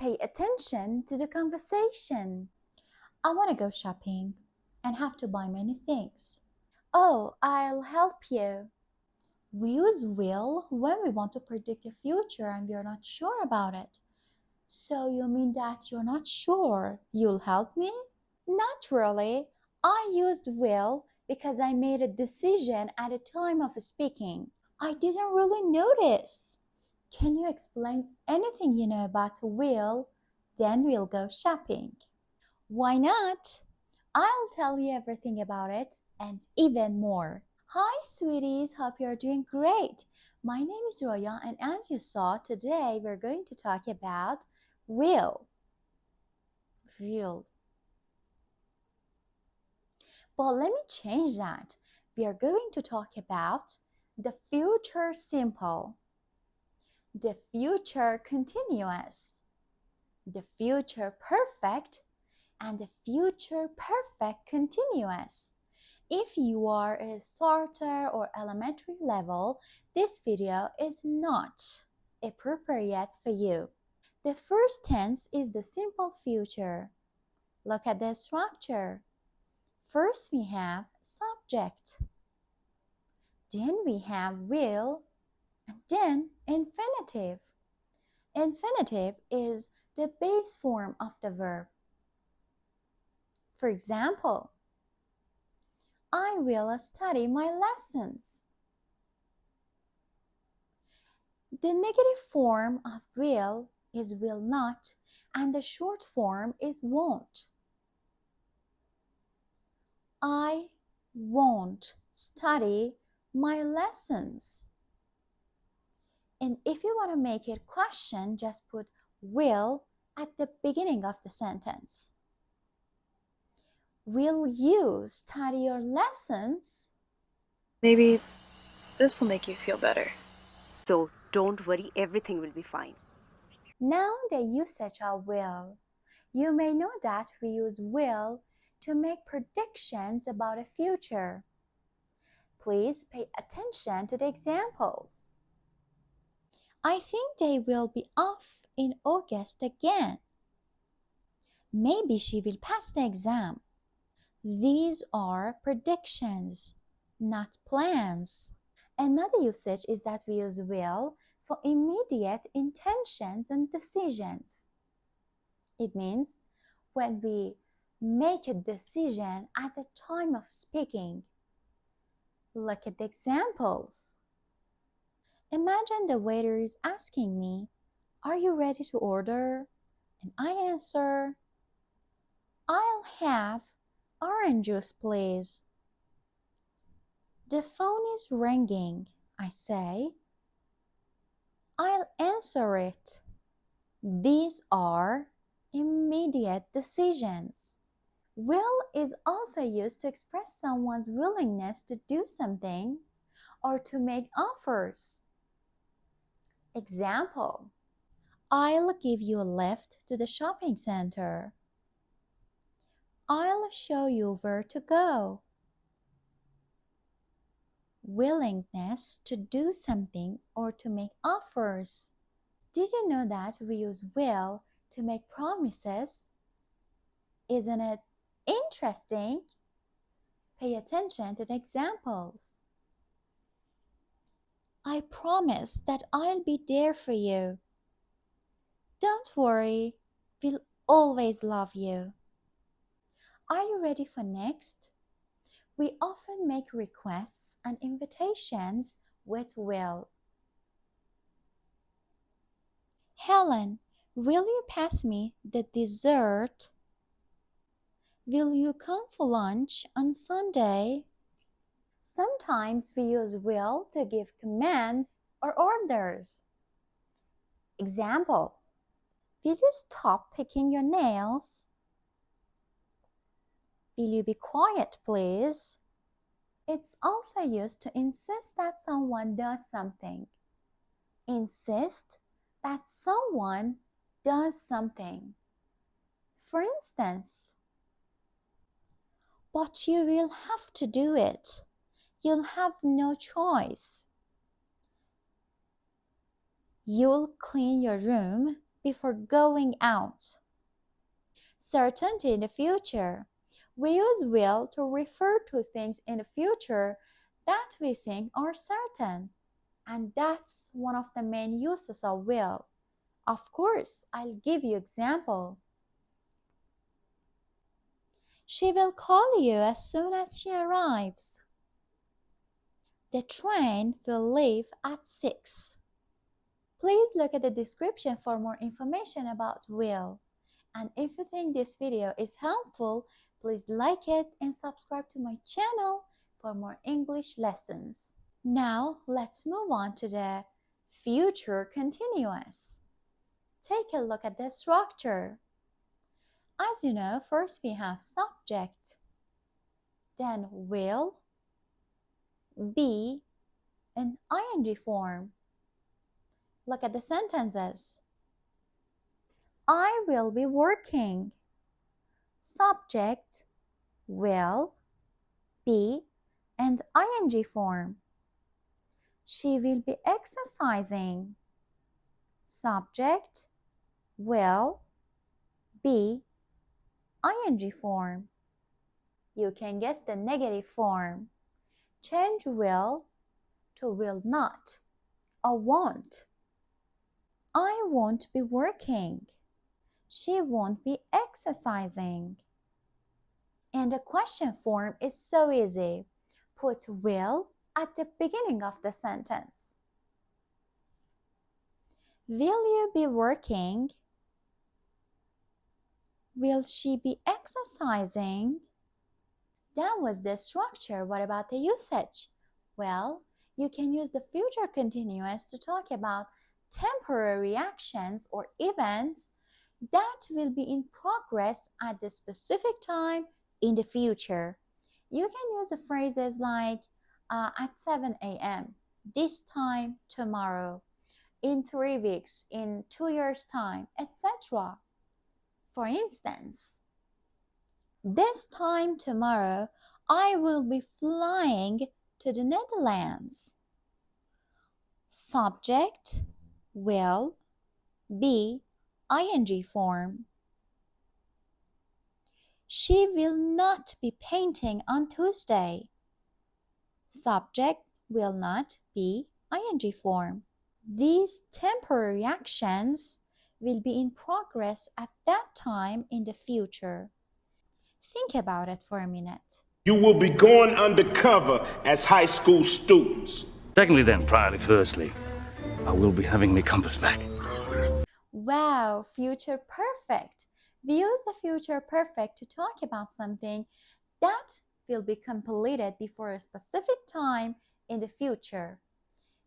Pay attention to the conversation. I want to go shopping and have to buy many things. Oh, I'll help you. We use will when we want to predict the future and we are not sure about it. So you mean that you're not sure you'll help me? Not really. I used will because I made a decision at the time of speaking. I didn't really notice. Can you explain anything you know about will? Then we'll go shopping. Why not? I'll tell you everything about it and even more. Hi, sweeties. Hope you're doing great. My name is Roya, and as you saw, today we're going to talk about will. Will. But let me change that. We are going to talk about the future simple, the future continuous, the future perfect, and the future perfect continuous. If you are a starter or elementary level, this video is not appropriate for you. The first tense is the simple future. Look at the structure. First we have subject, then we have will, and then infinitive. Infinitive is the base form of the verb. For example, I will study my lessons. The negative form of will is will not, and the short form is won't. I won't study my lessons. And if you want to make it question, just put will at the beginning of the sentence. Will you study your lessons? Maybe this will make you feel better. So don't worry, everything will be fine. Now the usage of will. You may know that we use will to make predictions about the future. Please pay attention to the examples. I think they will be off in August again. Maybe she will pass the exam. These are predictions, not plans. Another usage is that we use will for immediate intentions and decisions. It means when we make a decision at the time of speaking. Look at the examples. Imagine the waiter is asking me, "Are you ready to order?" And I answer, "I'll have orange juice, please." The phone is ringing. I say, "I'll answer it." These are immediate decisions. Will is also used to express someone's willingness to do something or to make offers. Example, I'll give you a lift to the shopping center. I'll show you where to go. Willingness to do something or to make offers. Did you know that we use will to make promises? Isn't it interesting? Pay attention to the examples. I promise that I'll be there for you. Don't worry, we'll always love you. Are you ready for next? We often make requests and invitations with will. Helen, will you pass me the dessert? Will you come for lunch on Sunday? Sometimes we use will to give commands or orders. Example, will you stop picking your nails? Will you be quiet, please? It's also used to insist that someone does something. Insist that someone does something. For instance, but you will have to do it. You'll have no choice. You'll clean your room before going out. Certainty in the future. We use will to refer to things in the future that we think are certain. And that's one of the main uses of will. Of course, I'll give you example. She will call you as soon as she arrives. The train will leave at 6. Please look at the description for more information about will. And if you think this video is helpful, please like it and subscribe to my channel for more English lessons. Now, let's move on to the future continuous. Take a look at the structure. As you know, first we have subject, then will, be, and ing form. Look at the sentences. I will be working. Subject, will, be, and ing form. She will be exercising. Subject, will, be, ing form. You can guess the negative form. Change will to will not or won't. I won't be working. She won't be exercising. And the question form is so easy. Put will at the beginning of the sentence. Will you be working? Will she be exercising? That was the structure. What about the usage? Well, you can use the future continuous to talk about temporary actions or events that will be in progress at the specific time in the future. You can use the phrases like at 7 a.m., this time tomorrow, in 3 weeks, in 2 years' time, etc. For instance, this time tomorrow, I will be flying to the Netherlands. Subject, will, be, ing form. She will not be painting on Tuesday. Subject, will not, be, ing form. These temporary actions will be in progress at that time in the future. Think about it for a minute. You will be going undercover as high school students. Secondly then, firstly, I will be having my compass back. Wow, future perfect. We use the future perfect to talk about something that will be completed before a specific time in the future.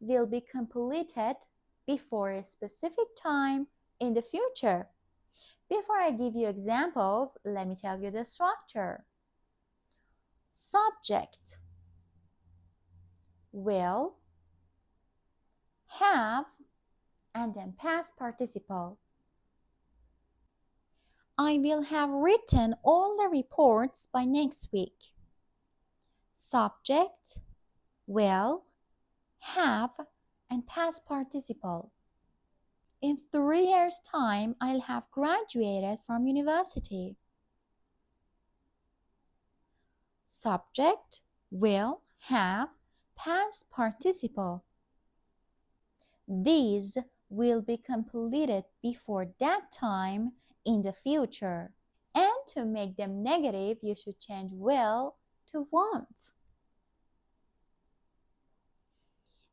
Will be completed before a specific time in the future. Before I give you examples, let me tell you the structure. Subject, will, have, and then past participle. I will have written all the reports by next week. Subject, will, have, and past participle. In 3 years' time, I'll have graduated from university. Subject, will, have, past participle. These will be completed before that time in the future. And to make them negative, you should change will to won't.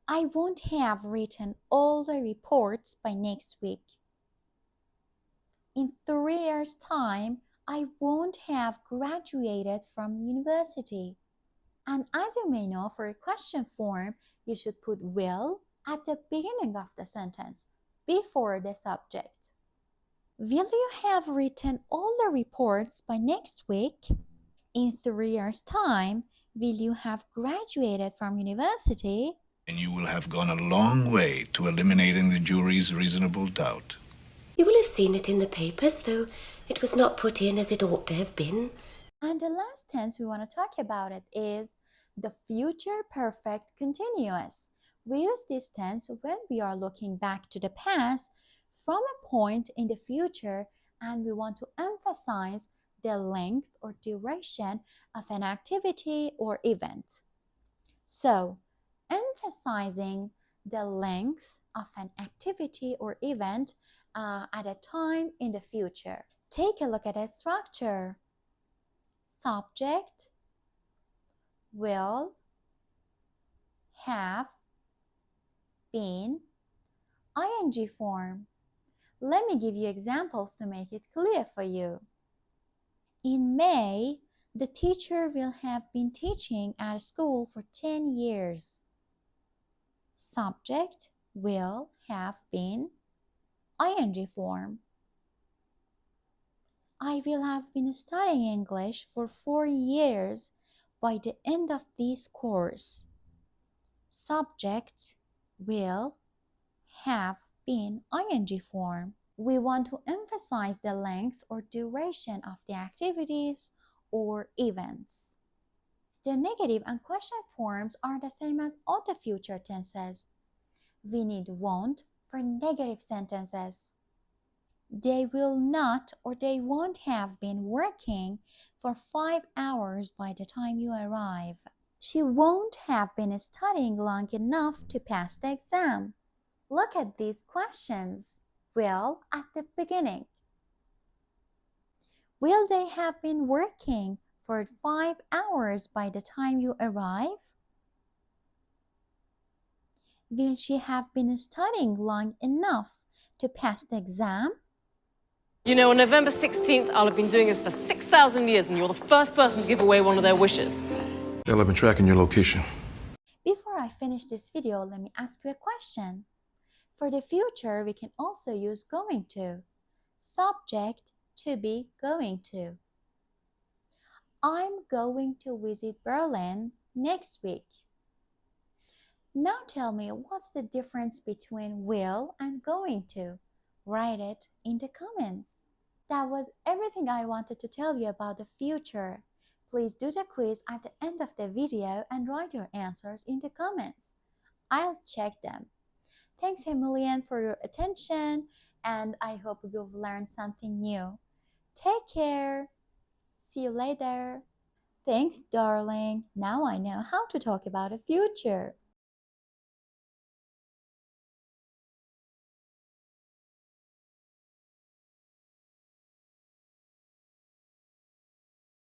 I won't have written all the reports by next week. In 3 years' time, I won't have graduated from university. And as you may know, for a question form, you should put will at the beginning of the sentence, before the subject. Will you have written all the reports by next week? In 3 years' time, will you have graduated from university? And you will have gone a long way to eliminating the jury's reasonable doubt. You will have seen it in the papers, though it was not put in as it ought to have been. And the last tense we want to talk about it is the future perfect continuous. We use this tense when we are looking back to the past from a point in the future and we want to emphasize the length or duration of an activity or event. So, emphasizing the length of an activity or event at a time in the future. Take a look at a structure. Subject, will, have, been, ing form. Let me give you examples to make it clear for you. In May, the teacher will have been teaching at school for 10 years. Subject, will, have been, ing form. I will have been studying English for 4 years by the end of this course. Subject, will, have been, ing form. We want to emphasize the length or duration of the activities or events. The negative and question forms are the same as all the future tenses. We need won't for negative sentences. They will not or they won't have been working for 5 hours by the time you arrive. She won't have been studying long enough to pass the exam. Look at these questions. Will at the beginning. Will they have been working for 5 hours by the time you arrive? Will she have been studying long enough to pass the exam? You know, on November 16th, I'll have been doing this for 6,000 years, and you're the first person to give away one of their wishes. Well, I've been tracking your location. Before I finish this video, let me ask you a question. For the future, we can also use going to. Subject, to be going to. I'm going to visit Berlin next week. Now tell me, what's the difference between will and going to? Write it in the comments. That was everything I wanted to tell you about the future. Please do the quiz at the end of the video and write your answers in the comments. I'll check them. Thanks a million for your attention, and I hope you've learned something new. Take care. See you later. Thanks, darling. Now I know how to talk about the future.